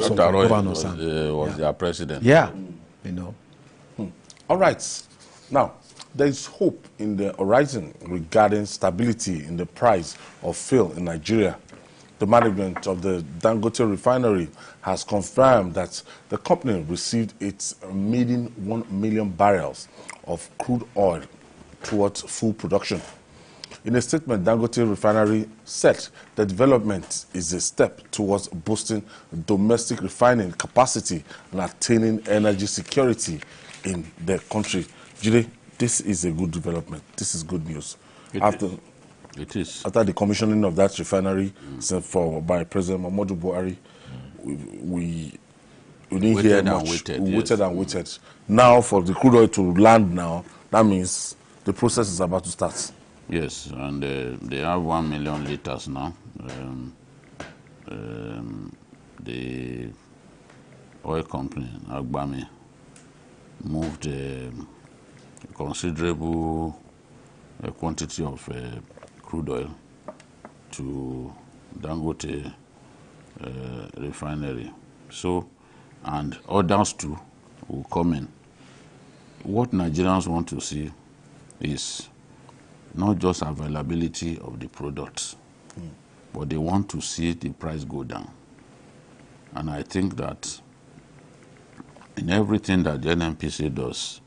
some governors was their president. Yeah, you know. All right. Now, there is hope in the horizon regarding stability in the price of fuel in Nigeria. The management of the Dangote Refinery has confirmed that the company received its maiden 1 million barrels of crude oil towards full production. In a statement, Dangote Refinery said the development is a step towards boosting domestic refining capacity and attaining energy security in the country. Jide, this is a good development. This is good news. It is. After the commissioning of that refinery by President Muhammadu Buhari, we didn't hear much. We waited and waited. Now for the crude oil to land now, that means the process is about to start. Yes, and they have 1 million liters now. The oil company, Agbami, moved a considerable quantity of crude oil to Dangote Refinery. So, and others too will come in. What Nigerians want to see is not just availability of the products, but they want to see the price go down. And I think that in everything that the NNPC does,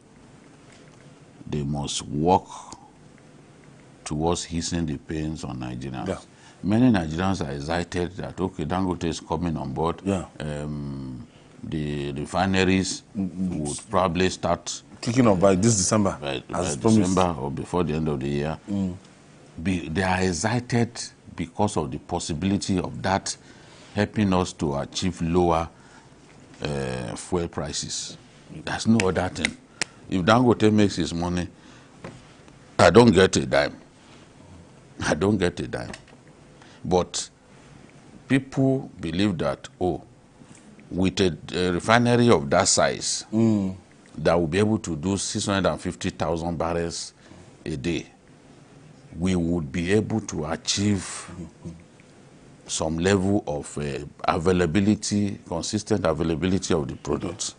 they must work towards easing the pains on Nigerians. Yeah. Many Nigerians are excited that, okay, Dangote is coming on board. Yeah. The refineries would probably start kicking off by this December. By December or before the end of the year. They are excited because of the possibility of that helping us to achieve lower fuel prices. There's no other thing. If Dangote makes his money, I don't get a dime. I don't get a dime. But people believe that, oh, with a refinery of that size, that will be able to do 650,000 barrels a day, we would be able to achieve some level of availability, consistent availability of the products.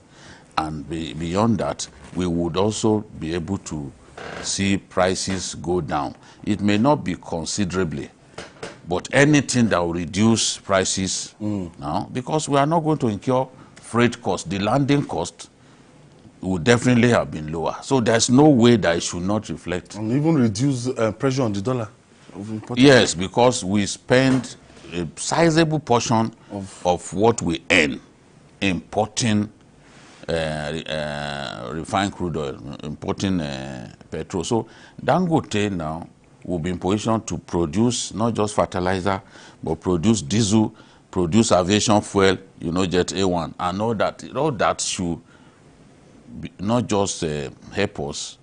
And beyond that, we would also be able to see prices go down. It may not be considerably, but anything that will reduce prices now, because we are not going to incur freight cost. The landing cost would definitely have been lower. So there's no way that it should not reflect. And even reduce pressure on the dollar. Yes, because we spend a sizable portion of what we earn importing refined crude oil, importing petrol. So Dangote now will be in position to produce not just fertilizer, but produce diesel, produce aviation fuel, you know, Jet A1, and all that. All that should be not just help us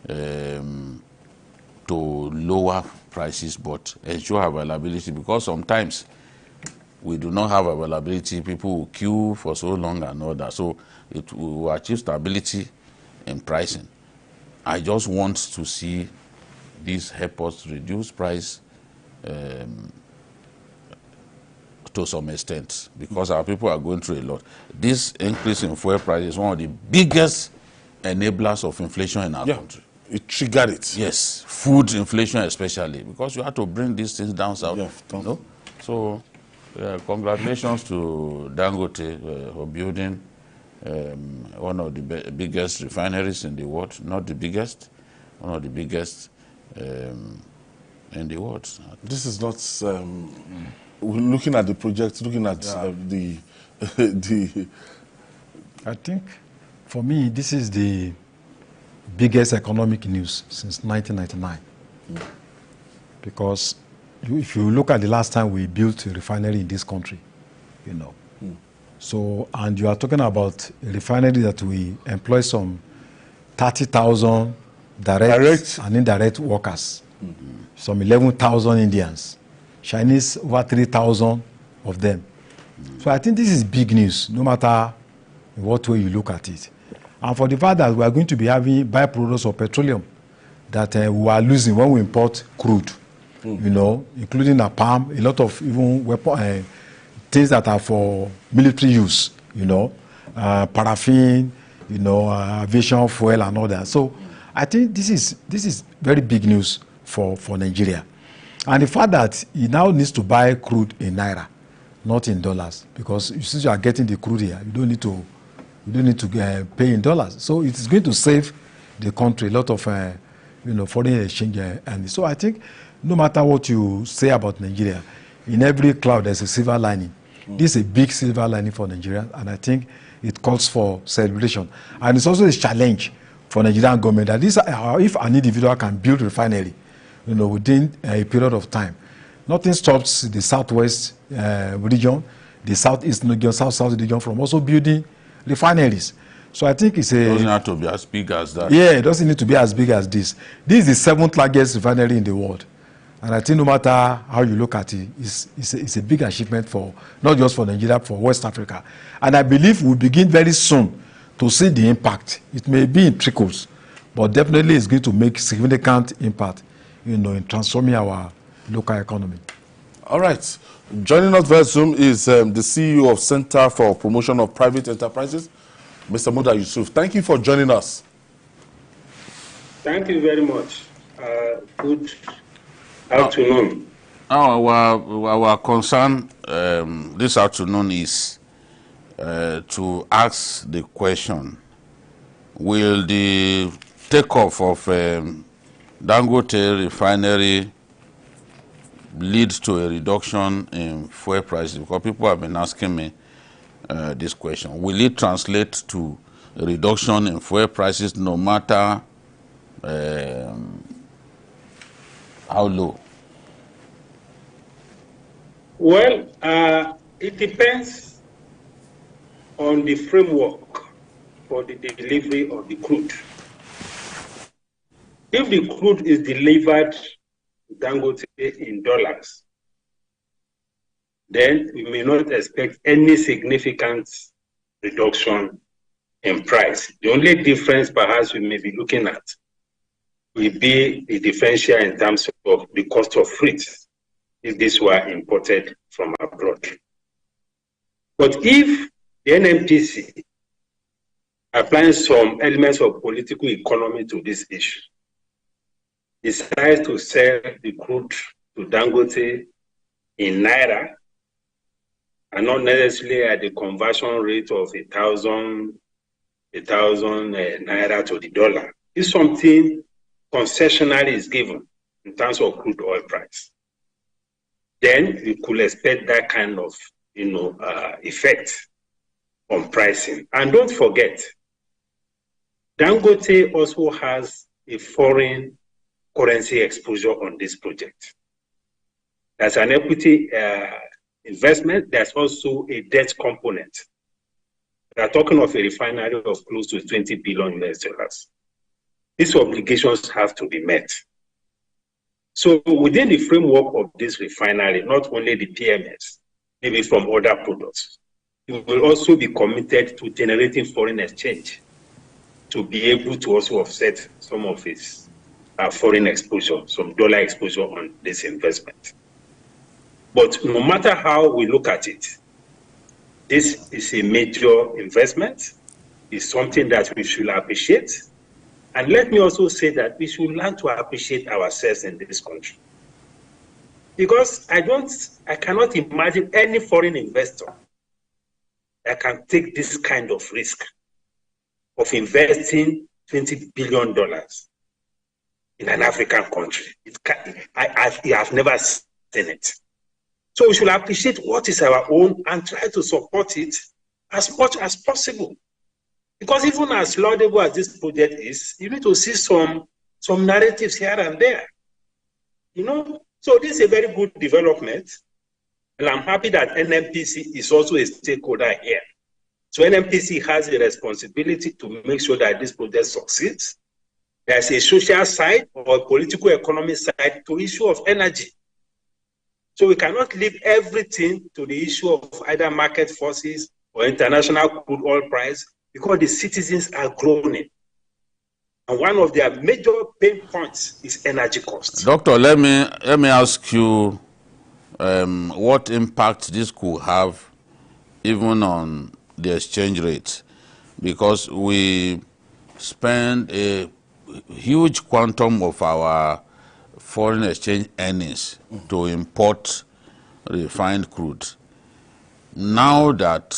to lower prices, but ensure availability, because sometimes we do not have availability. People will queue for so long and all that. So it will achieve stability in pricing. I just want to see this help us reduce price to some extent, because our people are going through a lot. This increase in fuel price is one of the biggest enablers of inflation in our country. It triggered it. Yes, food inflation especially, because you have to bring these things down south. Yeah, you know? So congratulations to Dangote for building one of the biggest refineries in the world. Not the biggest, one of the biggest in the world. This is not looking at the project, looking at the I think for me this is the biggest economic news since 1999, because if you look at the last time we built a refinery in this country, you know, so, and you are talking about a refinery that we employ some 30,000 direct and indirect workers, some 11,000 Indians, Chinese over 3,000 of them. So I think this is big news, no matter in what way you look at it. And for the fact that we are going to be having byproducts of petroleum that we are losing when we import crude, you know, including palm, a lot of even weapon, things that are for military use, paraffin, aviation fuel and all that. So I think this is very big news for Nigeria. And the fact that he now needs to buy crude in naira, not in dollars, because since you are getting the crude here, you don't need to pay in dollars. So it is going to save the country a lot of foreign exchange. And so I think no matter what you say about Nigeria, in every cloud there's a silver lining. This is a big silver lining for Nigeria, and I think it calls for celebration. And it's also a challenge for Nigerian government that if an individual can build a refinery, within a period of time, nothing stops the southwest region, the southeast region, south region from also building refineries. So I think it's a... It doesn't have to be as big as that. Yeah, it doesn't need to be as big as this. This is the 7th largest refinery in the world. And I think no matter how you look at it, it's a big achievement for, not just for Nigeria, for West Africa. And I believe we'll begin very soon to see the impact. It may be in trickles, but definitely it's going to make significant impact, in transforming our local economy. All right. Joining us via Zoom is the CEO of Center for Promotion of Private Enterprises, Mr. Muda Yusuf. Thank you for joining us. Thank you very much. Good afternoon. Our concern this afternoon is to ask the question, will the takeoff of Dangote Refinery lead to a reduction in fuel prices? Because people have been asking me this question. Will it translate to a reduction in fuel prices no matter how low? Well, it depends on the framework for the delivery of the crude. If the crude is delivered to Dangote in dollars, then we may not expect any significant reduction in price. The only difference perhaps we may be looking at will be the differential in terms of the cost of freight if this were imported from abroad. But if the NMPC, applying some elements of political economy to this issue, decides to sell the crude to Dangote in naira and not necessarily at the conversion rate of 1,000 naira to the dollar, if something concessionally is given in terms of crude oil price, then we could expect that kind of effect on pricing. And don't forget, Dangote also has a foreign currency exposure on this project. There's an equity investment. There's also a debt component. We are talking of a refinery of close to $20 billion US. These obligations have to be met. So within the framework of this refinery, not only the PMS, maybe from other products, it will also be committed to generating foreign exchange to be able to also offset some of its foreign exposure, some dollar exposure on this investment. But no matter how we look at it, this is a major investment. It's something that we should appreciate. And let me also say that we should learn to appreciate ourselves in this country. Because I cannot imagine any foreign investor that can take this kind of risk of investing $20 billion in an African country. I have never seen it. So we should appreciate what is our own and try to support it as much as possible. Because even as laudable as this project is, you need to see some narratives here and there. So this is a very good development. And I'm happy that NMPC is also a stakeholder here. So NMPC has a responsibility to make sure that this project succeeds. There's a social side or a political economic side to the issue of energy. So we cannot leave everything to the issue of either market forces or international crude oil price, because the citizens are groaning. And one of their major pain points is energy costs. Doctor, let me ask you what impact this could have even on the exchange rate, because we spend a huge quantum of our foreign exchange earnings to import refined crude. Now that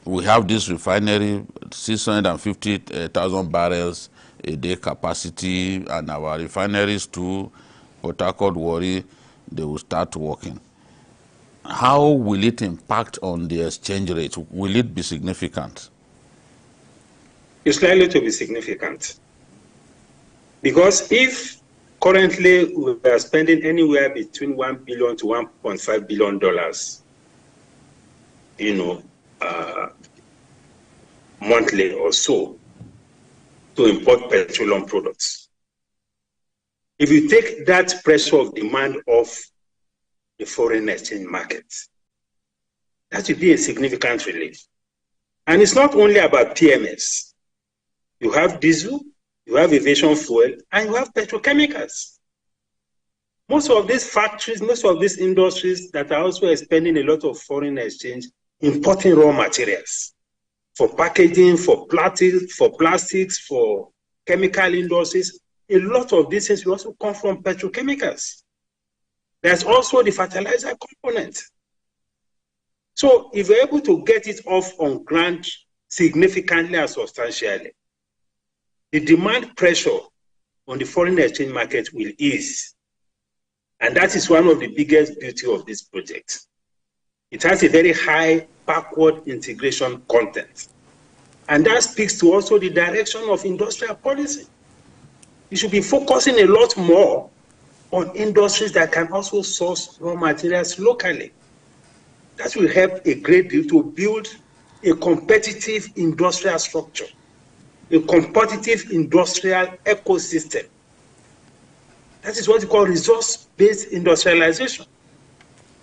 we have this refinery, 650,000 barrels a day capacity, and our refineries too, Port Harcourt, Warri, they will start working. How will it impact on the exchange rate? Will it be significant? It's likely to be significant. Because if currently we are spending anywhere between $1 billion to $1.5 billion, monthly or so, to import petroleum products. If you take that pressure of demand off the foreign exchange market, that would be a significant relief. And it's not only about PMS. You have diesel, you have aviation fuel, and you have petrochemicals. Most of these factories, most of these industries that are also spending a lot of foreign exchange importing raw materials for packaging, for plastics, for chemical industries. A lot of these things will also come from petrochemicals. There's also the fertilizer component. So if we're able to get it off on ground significantly and substantially, the demand pressure on the foreign exchange market will ease. And that is one of the biggest beauty of this project. It has a very high backward integration content. And that speaks to also the direction of industrial policy. You should be focusing a lot more on industries that can also source raw materials locally. That will help a great deal to build a competitive industrial structure, a competitive industrial ecosystem. That is what we call resource-based industrialization.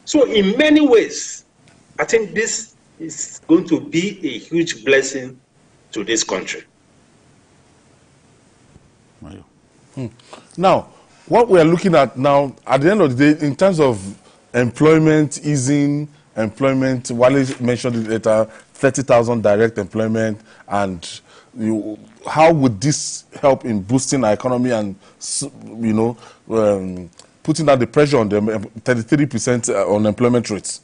So in many ways, I think this is going to be a huge blessing to this country. Now, what we are looking at now, at the end of the day, in terms of employment, easing employment, Wale mentioned it later, 30,000 direct employment, and how would this help in boosting our economy and, putting down the pressure on them, 33% unemployment rates?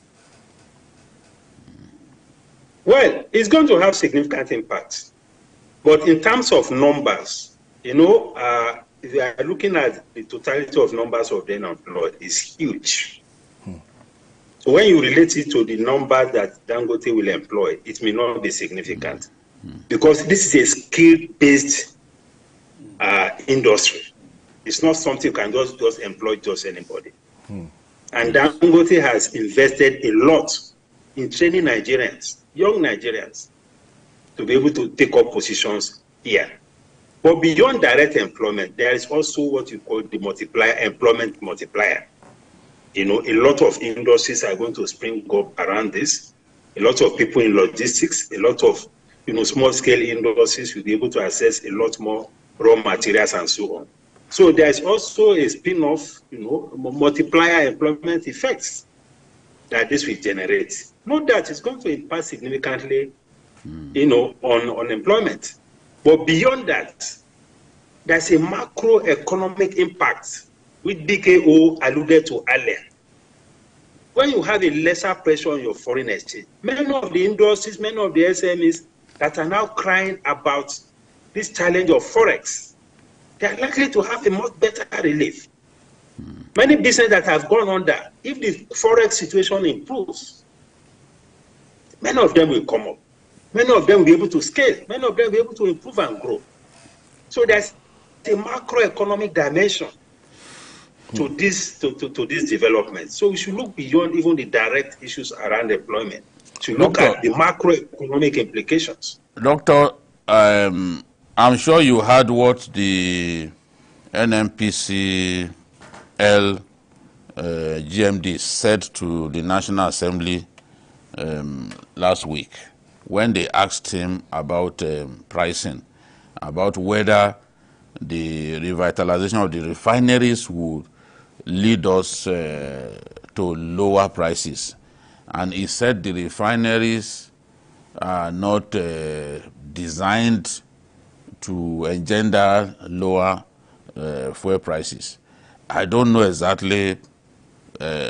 Well, it's going to have significant impact. But in terms of numbers, if you are looking at the totality of numbers of the unemployed, it's huge. So when you relate it to the numbers that Dangote will employ, it may not be significant. Because this is a skill-based industry. It's not something you can just employ just anybody. And Dangote has invested a lot in training Nigerians, young Nigerians, to be able to take up positions here. But beyond direct employment, there is also what you call the multiplier, employment multiplier. A lot of industries are going to spring up around this. A lot of people in logistics, a lot of small-scale industries will be able to access a lot more raw materials and so on. So there is also a spin-off, multiplier employment effects that this will generate. Not that it's going to impact significantly, on unemployment. But beyond that, there's a macroeconomic impact, which DKO alluded to earlier. When you have a lesser pressure on your foreign exchange, many of the industries, many of the SMEs that are now crying about this challenge of Forex, they are likely to have a much better relief. Many businesses that have gone under, if the Forex situation improves, many of them will come up. Many of them will be able to scale. Many of them will be able to improve and grow. So there's a macroeconomic dimension to this development. So we should look beyond even the direct issues around employment to look at the macroeconomic implications. Doctor, I'm sure you heard what the NNPCL GMD said to the National Assembly last week when they asked him about pricing, about whether the revitalization of the refineries would lead us to to lower prices. And he said the refineries are not designed to engender lower fuel prices. I don't know exactly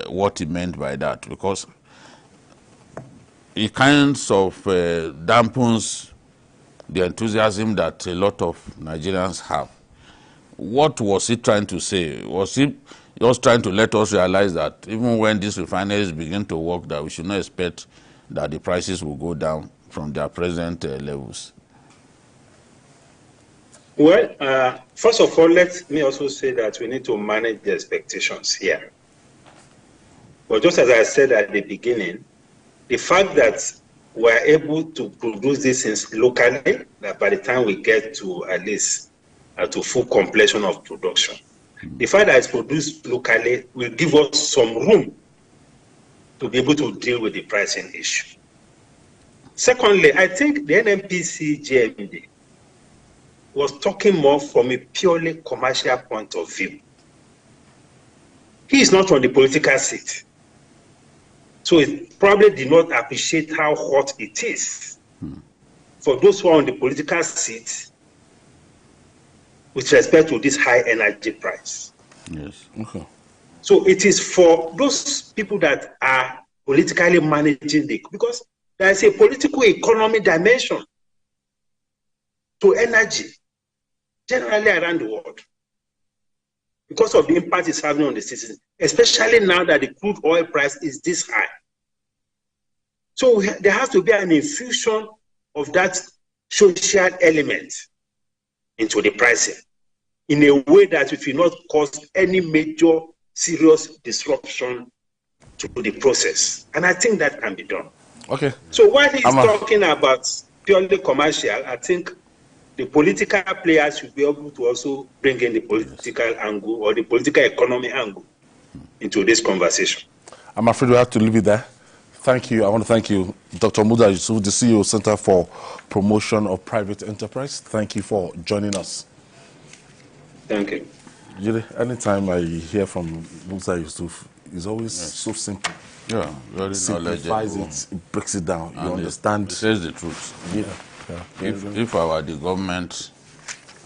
what he meant by that, because it kind of dampens the enthusiasm that a lot of Nigerians have. What was he trying to say? Was he just trying to let us realize that even when these refineries begin to work, that we should not expect that the prices will go down from their present levels? Well, first of all, let me also say that we need to manage the expectations here. But just as I said at the beginning, the fact that we're able to produce these things locally, that by the time we get to at least to full completion of production, the fact that it's produced locally will give us some room to be able to deal with the pricing issue. Secondly, I think the NNPC GMD was talking more from a purely commercial point of view. He is not on the political seat. So he probably did not appreciate how hot it is for those who are on the political seat with respect to this high energy price. Yes. Okay. So it is for those people that are politically managing because there is a political economy dimension to energy generally around the world because of the impact it's having on the citizens, especially now that the crude oil price is this high. So there has to be an infusion of that social element into the pricing in a way that it will not cause any major serious disruption to the process. And I think that can be done. Okay. So while he's talking about purely commercial, I think the political players should be able to also bring in the political angle or the political economy angle into this conversation. I'm afraid we have to leave it there. Thank you. I want to thank you, Dr. Muda Yusuf, the CEO, Center for Promotion of Private Enterprise. Thank you for joining us. Thank you. Jide, anytime I hear from Musa Yusuf, it's always so simple. Yeah, very simplifies knowledgeable. it breaks it down. And you understand. It says the truth. Yeah. If I were the government,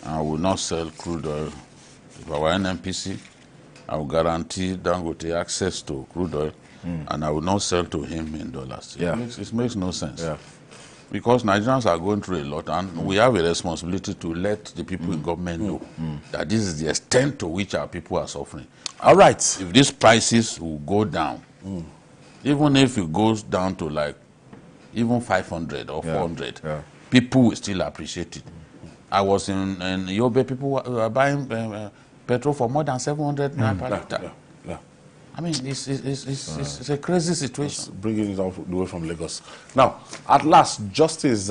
I would not sell crude oil. If I were NNPC, I would guarantee Dangote access to crude oil, and I would not sell to him in dollars. Yeah. It makes no sense. Yeah. Because Nigerians are going through a lot, and we have a responsibility to let the people in government know that this is the extent to which our people are suffering. All right. If these prices will go down, even if it goes down to like even 500 or 400, people will still appreciate it. I was in Yobe, people were buying petrol for more than 700 naira per liter. Yeah. I mean, it's a crazy situation. Bringing it all the way from Lagos. Now, at last, justice